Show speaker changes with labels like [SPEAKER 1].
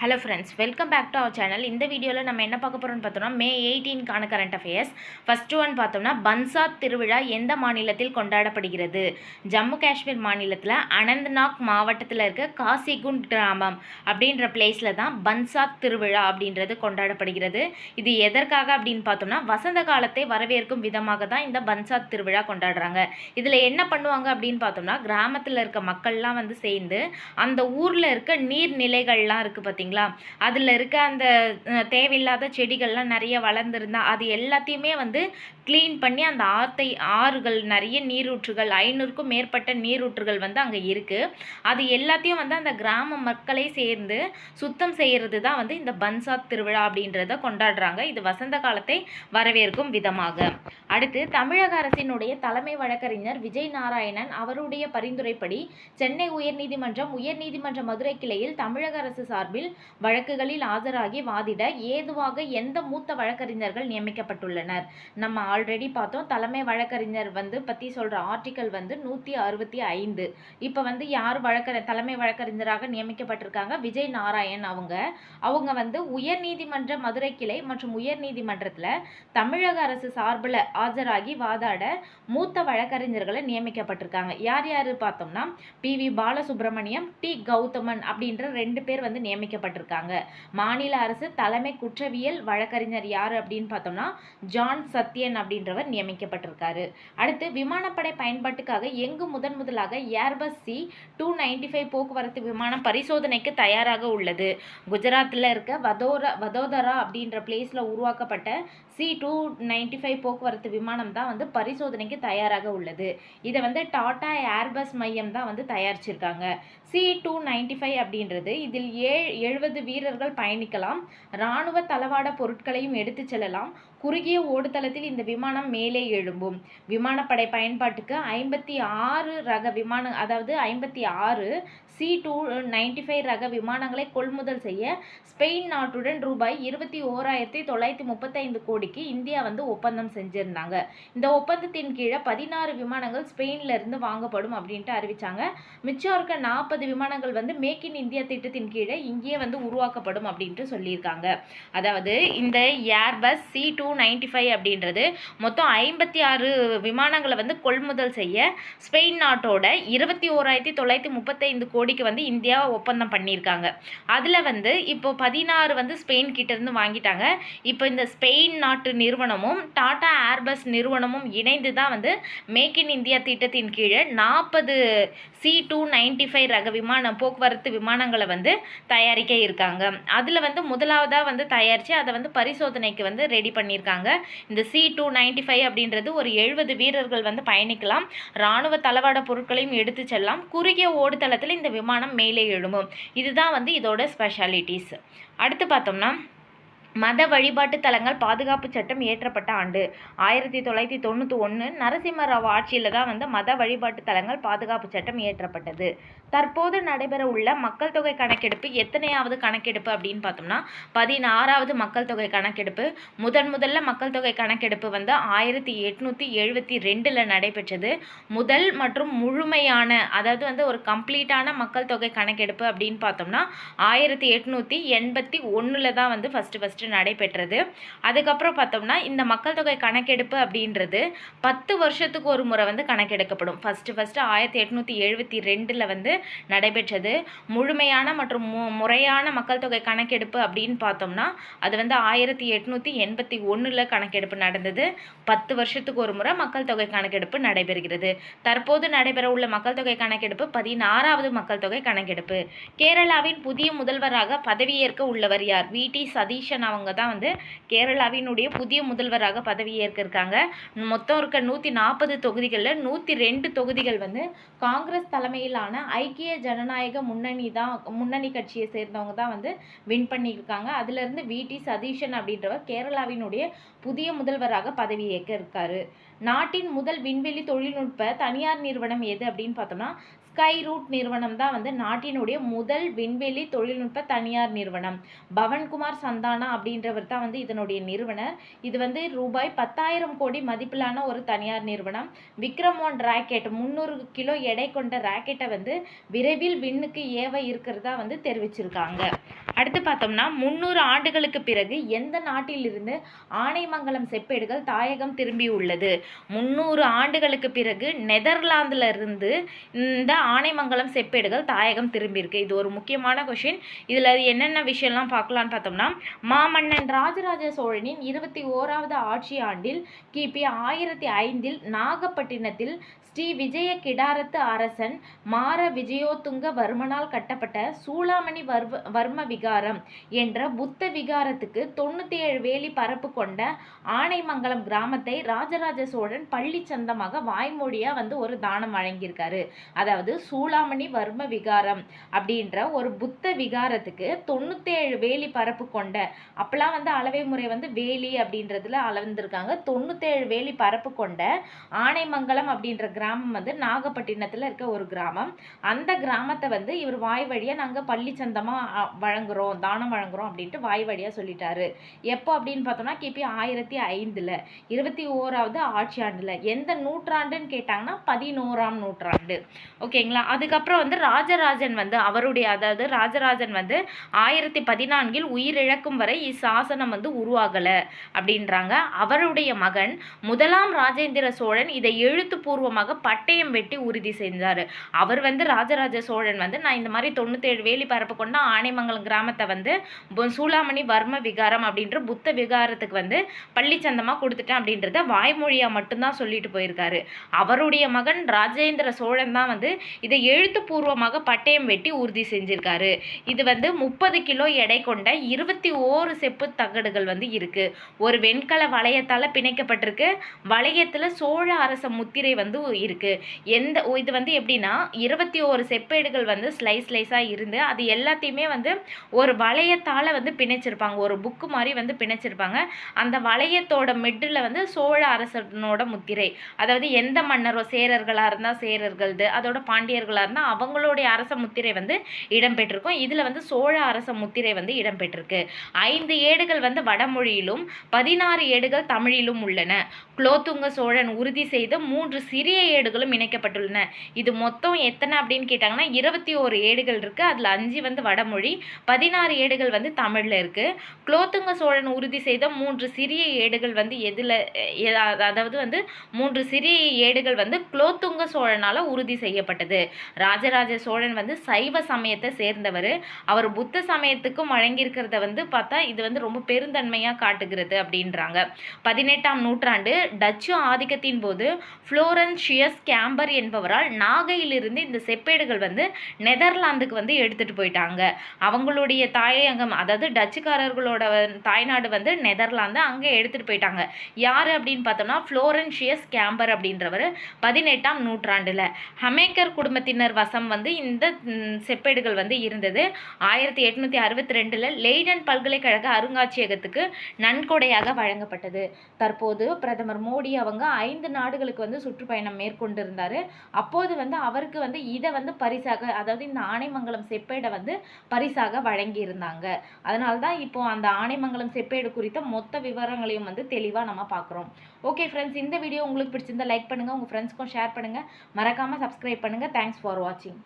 [SPEAKER 1] Hello friends, welcome back to our channel. இந்த வீடியோவில் நம்ம என்ன பார்க்க போகிறோம்னு பார்த்தோம்னா, மே 18க்கான கரண்ட் அஃபேர்ஸ். ஃபஸ்ட்டு ஒன் பார்த்தோம்னா, பன்சாத் திருவிழா எந்த மாநிலத்தில் கொண்டாடப்படுகிறது? ஜம்மு காஷ்மீர் மாநிலத்தில் அனந்த்நாக் மாவட்டத்தில் இருக்க காசிகுண்ட் கிராமம் அப்படின்ற பிளேஸில் தான் பன்சாத் திருவிழா அப்படின்றது கொண்டாடப்படுகிறது. இது எதற்காக அப்படின்னு பார்த்தோம்னா, வசந்த காலத்தை வரவேற்கும் விதமாக தான் இந்த பன்சாத் திருவிழா கொண்டாடுறாங்க. இதில் என்ன பண்ணுவாங்க அப்படின்னு பார்த்தோம்னா, கிராமத்தில் இருக்க மக்கள்லாம் வந்து சேர்ந்து அந்த ஊரில் இருக்க நீர்நிலைகள்லாம் இருக்குது பார்த்தீங்களா, அதில் இருக்க அந்த தேவையில்லாத செடிகள்லாம் நிறைய வளர்ந்துருந்தா அது எல்லாத்தையுமே வந்து க்ளீன் பண்ணி அந்த ஆறுகள் நிறைய நீரூற்றுகள் 500க்கும் மேற்பட்ட நீரூற்றுகள் வந்து அங்கே இருக்குது. அது எல்லாத்தையும் வந்து அந்த கிராம மக்களை சேர்ந்து சுத்தம் செய்கிறது தான் வந்து இந்த பன்சாத் திருவிழா அப்படின்றத கொண்டாடுறாங்க. இது வசந்த காலத்தை வரவேற்கும் விதமாக. அடுத்து, தமிழக அரசினுடைய தலைமை வழக்கறிஞர் விஜய் நாராயணன் அவருடைய பரிந்துரைப்படி சென்னை உயர்நீதிமன்ற மதுரை கிளையில் தமிழக அரசு சார்பில் வழக்குகளில் ஆஜராகி வாதிட ஏதுவாக எந்த மூத்த வழக்கறிஞர்கள் நியமிக்கப்பட்டுள்ளனர்? நம்ம ஆல்ரெடி பார்த்தோம். தலைமை வழக்கறிஞர் வந்து பற்றி சொல்கிற ஆர்டிக்கல் வந்து 165. இப்போ வந்து யார் தலைமை வழக்கறிஞராக நியமிக்கப்பட்டிருக்காங்க? விஜய் நாராயண் அவங்க வந்து உயர்நீதிமன்ற மதுரை கிளை மற்றும் உயர்நீதிமன்றத்தில் தமிழக அரசு சார்பில் ஆஜராகி வாதாட மூத்த வழக்கறிஞர்களை நியமிக்கப்பட்டிருக்காங்க. யார் யார் பார்த்தோம்னா, PV பாலசுப்ரமணியம், T கௌதமன் அப்படின்ற 2 பேர் வந்து நியமிக்கப்பட்டிருக்காங்க. மாநில அரசு தலைமை குற்றவியல் வழக்கறிஞர் யார் அப்படின்னு பார்த்தோம்னா, ஜான் சத்யன் அப்படின்றவர் நியமிக்கப்பட்டிருக்காரு. அடுத்து, விமானப்படை பயன்பாட்டுக்காக எங்கு முதலாக ஏர்பஸ் C-295 போக்குவரத்து விமானம் பரிசோதனைக்கு தயாராக உள்ளது? குஜராத்தில் இருக்க வதோதரா அப்படின்ற பிளேஸில் உருவாக்கப்பட்ட C-295 போக்குவரத்து விமானம் தான் வந்து பரிசோதனைக்கு தயாராக உள்ளது. இதை வந்து டாடா ஏர்பஸ் மையம் தான் வந்து தயாரிச்சிருக்காங்க. C-295 அப்படின்றது இதில் 70 வீரர்கள் பயணிக்கலாம். இராணுவ தளவாட பொருட்களையும் எடுத்து செல்லலாம். குறுகிய ஓடுதளத்தில் இந்த விமானம் மேலே எழும்பும். விமானப்படை பயன்பாட்டுக்கு 56 ரக விமானம், அதாவது 56 C-295 ரக விமானங்களை கொள்முதல் செய்ய ஸ்பெயின் நாட்டுடன் ரூபாய் 21,935 கோடிக்கு இந்தியா வந்து ஒப்பந்தம் செஞ்சிருந்தாங்க. இந்த ஒப்பந்தத்தின் கீழே 16 விமானங்கள் ஸ்பெயின்ல இருந்து வாங்கப்படும் அப்படின்ட்டு அறிவிச்சாங்க. மிச்சம் இருக்க 40 விமானங்கள் வந்து மேக் இன் இந்தியா திட்டத்தின் கீழே இங்கேயே வந்து உருவாக்கப்படும் அப்படின்ட்டு சொல்லியிருக்காங்க. அதாவது இந்த ஏர்பஸ் C-295 அப்படின்றது மொத்தம் 56 விமானங்களை வந்து கொள்முதல் செய்ய ஸ்பெயின் நாட்டோட 21,935 கோடிக்கு வந்து இந்தியா ஒப்பந்தம் பண்ணியிருக்காங்க. அதில் வந்து இப்போ 16 வந்து ஸ்பெயின் கிட்ட இருந்து வாங்கிட்டாங்க. இப்போ இந்த ஸ்பெயின் நாட்டு நிறுவனமும் டாடா ஏர்பஸ் நிறுவனமும் இணைந்து தான் வந்து மேக் இன் இந்தியா திட்டத்தின் கீழே 40 C-295 ரக போக்குவரத்து விமானங்களை வந்து தயாரிக்க இருக்காங்க. அதில் வந்து முதலாவதாக வந்து தயாரித்து அதை வந்து பரிசோதனைக்கு வந்து ரெடி பண்ணியிருக்காங்க. இந்த C-295 அப்படின்றது ஒரு 70 வீரர்கள் வந்து பயணிக்கலாம். இராணுவ தளவாட பொருட்களையும் எடுத்து செல்லலாம். குறுகிய ஓடுதளத்தில் இந்த விமானம் மேலே எழும்பும். இதுதான் வந்து இதோட ஸ்பெஷாலிட்டிஸ். அடுத்து பார்த்தோம்னா, மத வழிபாட்டு தலங்கள் பாதுகாப்பு சட்டம் இயற்றப்பட்ட ஆண்டு 1991. நரசிம்மராவ் ஆட்சியில் தான் வந்து மத வழிபாட்டு தலங்கள் பாதுகாப்பு சட்டம் இயற்றப்பட்டது. தற்போது நடைபெற உள்ள மக்கள் தொகை கணக்கெடுப்பு எத்தனையாவது கணக்கெடுப்பு அப்படின்னு பார்த்தோம்னா, 16வது மக்கள் தொகை கணக்கெடுப்பு. முதல்ல மக்கள் தொகை கணக்கெடுப்பு வந்து 1872 நடைபெற்றது. முதல் மற்றும் முழுமையான, அதாவது வந்து ஒரு கம்ப்ளீட்டான மக்கள் தொகை கணக்கெடுப்பு அப்படின்னு பார்த்தோம்னா 1881 தான் வந்து ஃபஸ்ட்டு நடைபெற்றது. அதுக்கப்புறம் பார்த்தோம்னா, இந்த மக்கள் தொகை கணக்கெடுப்பு அப்படின்றது 10 வருஷத்துக்கு ஒரு முறை வந்து கணக்கெடுக்கப்படும். ஃபஸ்ட்டு 1872 வந்து நடைபெற்றது. முழுமையான மற்றும் முறையான மக்கள் தொகை கணக்கெடுப்பு அப்படின்னு பார்த்தோம்னா அது வந்து 1881 கணக்கெடுப்பு நடந்தது. 10 வருஷத்துக்கு ஒரு முறை மக்கள் தொகை கணக்கெடுப்பு நடைபெறுகிறது. தற்போது நடைபெற உள்ள மக்கள் தொகை கணக்கெடுப்பு 16வது மக்கள் தொகை கணக்கெடுப்பு. கேரளாவின் புதிய முதல்வராக பதவியேற்க உள்ளவர் யார்? VT சதீஷன் அவங்க தான் வந்து கேரளாவினுடைய புதிய முதல்வராக பதவியேற்க இருக்காங்க. மொத்தம் இருக்க 140 தொகுதிகளில் 102 தொகுதிகள் வந்து காங்கிரஸ் தலைமையிலான ஐக்கிய ஜனநாயக முன்னணி கட்சியை சேர்ந்தவங்க தான் வந்து வின் பண்ணியிருக்காங்க. அதிலிருந்து VT சதீஷன் அப்படின்றவர் கேரளாவினுடைய புதிய முதல்வராக பதவியேற்க இருக்காரு. நாட்டின் முதல் விண்வெளி தொழில்நுட்ப தனியார் நிறுவனம் எது அப்படின்னு பார்த்தோம்னா, ஸ்கை ரூட் நிறுவனம் தான் வந்து நாட்டினுடைய முதல் விண்வெளி தொழில்நுட்ப தனியார் நிறுவனம். பவன்குமார் சந்தானா அப்படின்றவர் தான் வந்து இதனுடைய நிறுவனர். இது வந்து ரூபாய் 10,000 கோடி மதிப்பிலான ஒரு தனியார் நிறுவனம். விக்ரம் 1 ராக்கெட் 300 கிலோ எடை கொண்ட ராக்கெட்டை வந்து விரைவில் விண்ணுக்கு ஏவ இருக்கிறதா வந்து தெரிவிச்சிருக்காங்க. அடுத்து பார்த்தோம்னா 300 ஆண்டுகளுக்கு பிறகு எந்த நாட்டிலிருந்து ஆனைமங்கலம் செப்பேடுகள் தாயகம் திரும்பியுள்ளது? 300 ஆண்டுகளுக்கு பிறகு நெதர்லாந்துல இருந்து இந்த ஆனைமங்கலம் செப்பேடுகள் தாயகம் திரும்பியிருக்கு. இது ஒரு முக்கியமான கொஷின். இதில் என்னென்ன விஷயம்லாம் பார்க்கலான்னு பார்த்தோம்னா, மாமன்னன் ராஜராஜ சோழனின் 21வது ஆட்சி ஆண்டில் கிபி 1005 நாகப்பட்டினத்தில் ஸ்ரீ விஜய கிடாரத்து அரசன் மார விஜயோத்துங்க வர்மனால் கட்டப்பட்ட சூளாமணி வர்ம விகாரம் என்ற புத்த விகாரத்துக்கு 97 வேலி பரப்பு கொண்ட ஆனைமங்கலம் கிராமத்தை ராஜராஜ சோழன் பள்ளி சந்தமாக வாய்மொழியாக வந்து ஒரு தானம் வழங்கியிருக்காரு. அதாவது சூளாமணி வர்ம விகாரம் அப்படின்ற ஒரு புத்த விகாரத்துக்கு 97 வேலி பரப்பு கொண்ட, அப்பெல்லாம் வந்து அளவை முறை வந்து வேலி அப்படின்றதுல அளந்திருக்காங்க. 97 வேலி பரப்பு கொண்ட ஆனைமங்கலம் அப்படின்ற கிராமம் வந்து நாகப்பட்டினத்தில் இருக்க ஒரு கிராமம். அந்த கிராமத்தை வந்து இவர் வாய் வழியாக நாங்கள் பள்ளி சந்தமாக வழங்குகிறோம், தானம் வழங்குகிறோம் அப்படின்ட்டு வாய் வழியாக சொல்லிட்டாரு. எப்போ அப்படின்னு பார்த்தோம்னா கிபி 1005 21வது ஆட்சி ஆண்டில். எந்த நூற்றாண்டுன்னு கேட்டாங்கன்னா 11ஆம் நூற்றாண்டு. ஓகேங்களா. அதுக்கப்புறம் வந்து ராஜராஜன் வந்து அதாவது ராஜராஜன் வந்து 1014 உயிரிழக்கும் வரை இச்சாசனம் வந்து உருவாகலை அப்படின்றாங்க. அவருடைய மகன் முதலாம் ராஜேந்திர சோழன் இதை எழுத்துப்பூர்வமாக பட்டயம் வெட்டி உறுதி செஞ்சார். அவர் வந்து ராஜராஜ சோழன் வந்து நான் இந்த மாதிரி 97 வேலி பரப்பு கொண்ட ஆனைமங்கலம் கிராமத்தை வந்து சூளாமணி வர்ம விகாரம் அப்படின்ற புத்த விகாரத்துக்கு வந்து பள்ளி சந்தமாக கொடுத்துட்டேன் அப்படின்றத வாய்மொழியாக மட்டும்தான் சொல்லிட்டு போயிருக்காரு. அவருடைய மகன் ராஜேந்திர சோழன் தான் வந்து இதை எழுத்துப்பூர்வமாக பட்டயம் வெட்டி உறுதி செஞ்சிருக்காரு. இது வந்து 30 கிலோ எடை கொண்ட 21 செப்பு தகடுகள் வந்து இருக்கு. ஒரு வெண்கல வளையத்தால் பிணைக்கப்பட்டிருக்கு. வளையத்தில் சோழ அரச முத்திரை வந்து இருக்கு. இது வந்து எப்படின்னா 21 செப்பேடுகள் வந்து ஸ்லைஸாக இருந்து அது எல்லாத்தையுமே வந்து ஒரு வளையத்தால் வந்து பிணைச்சிருப்பாங்க. ஒரு புக்கு மாதிரி வந்து பிணைச்சிருப்பாங்க. அந்த வளையத்தோட மிட்டில் வந்து சோழ அரசனோட முத்திரை, அதாவது எந்த மன்னரோ சேரர்களாக இருந்தால் சேரர்களது, அதோட பாண்டியர்களாக இருந்தால் அவங்களுடைய அரச முத்திரை வந்து இடம்பெற்றிருக்கும். இதில் வந்து சோழ அரச முத்திரை வந்து இடம்பெற்றிருக்கு. 5 ஏடுகள் வந்து வடமொழியிலும் 16 ஏடுகள் தமிழிலும் உள்ளன. குலோத்துங்க சோழன் உறுதி செய்த 3 சிறிய ஏடுகளும் இணைக்கப்பட்டுள்ளன. இது மொத்தம் எத்தனை அப்படின்னு கேட்டாங்கன்னா 21 ஏடுகள் இருக்கு. அதில் 5 வந்து வடமொழி, 16 ஏடுகள் வந்து தமிழில் இருக்கு. குலோத்துங்க சோழன் உறுதி செய்த 3 சிறிய ஏடுகள் வந்து அதாவது வந்து 3 சிறிய ஏடுகள் வந்து குலோத்துங்க சோழனால் உறுதி செய்யப்பட்டது. ராஜராஜ சோழன் வந்து சைவ சமயத்தை சேர்ந்தவர். அவர் புத்த சமயத்துக்கும் வழங்கியிருக்கிறத வந்து பார்த்தா இது வந்து ரொம்ப பெருந்தன்மையாக காட்டுகிறது அப்படின்றாங்க. 18ஆம் நூற்றாண்டு டச்சு ஆதிக்கத்தின் போது ஃப்ளோரன்ஷியஸ் கேம்பர் என்பவரால் நாகையிலிருந்து இந்த செப்பேடுகள் வந்து நெதர்லாந்துக்கு வந்து எடுத்துகிட்டு போயிட்டாங்க. அவங்களுடைய தாயகம், அதாவது டச்சுக்காரர்களோட தாய்நாடு வந்து நெதர்லாந்து, அங்கே எடுத்துகிட்டு போயிட்டாங்க. யார் அப்படின்னு பார்த்தோம்னா ஃப்ளோரன்ஷியஸ் கேம்பர் அப்படின்றவர் 18ஆம் நூற்றாண்டில் ஹமேக்கர் குடும்பத்தினர் வசம் வந்து இந்த செப்பேடுகள் வந்து இருந்தது. 1862 லெய்டன் பல்கலைக்கழக அருங்காட்சியகத்துக்கு நன்கொடையாக வழங்கப்பட்டது. தற்போது பிரதமர் மோடி அவங்க 5 நாடுகளுக்கு வந்து சுற்றுப்பயணம் மேற்கொண்டிருந்தார். அப்போது வந்து அவருக்கு வந்து இதை வந்து பரிசாக, அதாவது இந்த ஆனைமங்கலம் செப்பேடை வந்து பரிசாக வழங்கியிருந்தாங்க. அதனால தான் இப்போ அந்த ஆனைமங்கலம் செப்பேடு குறித்த மொத்த விவரங்களையும் வந்து தெளிவாக நம்ம பார்க்குறோம். ஓகே ஃப்ரெண்ட்ஸ், இந்த வீடியோ உங்களுக்கு பிடிச்சிருந்தா லைக் பண்ணுங்கள், உங்கள் ஃப்ரெண்ட்ஸ்க்கும் ஷேர் பண்ணுங்கள், மறக்காமல் சப்ஸ்கிரைப் பண்ணுங்கள். தேங்க்ஸ் ஃபார் வாட்சிங்.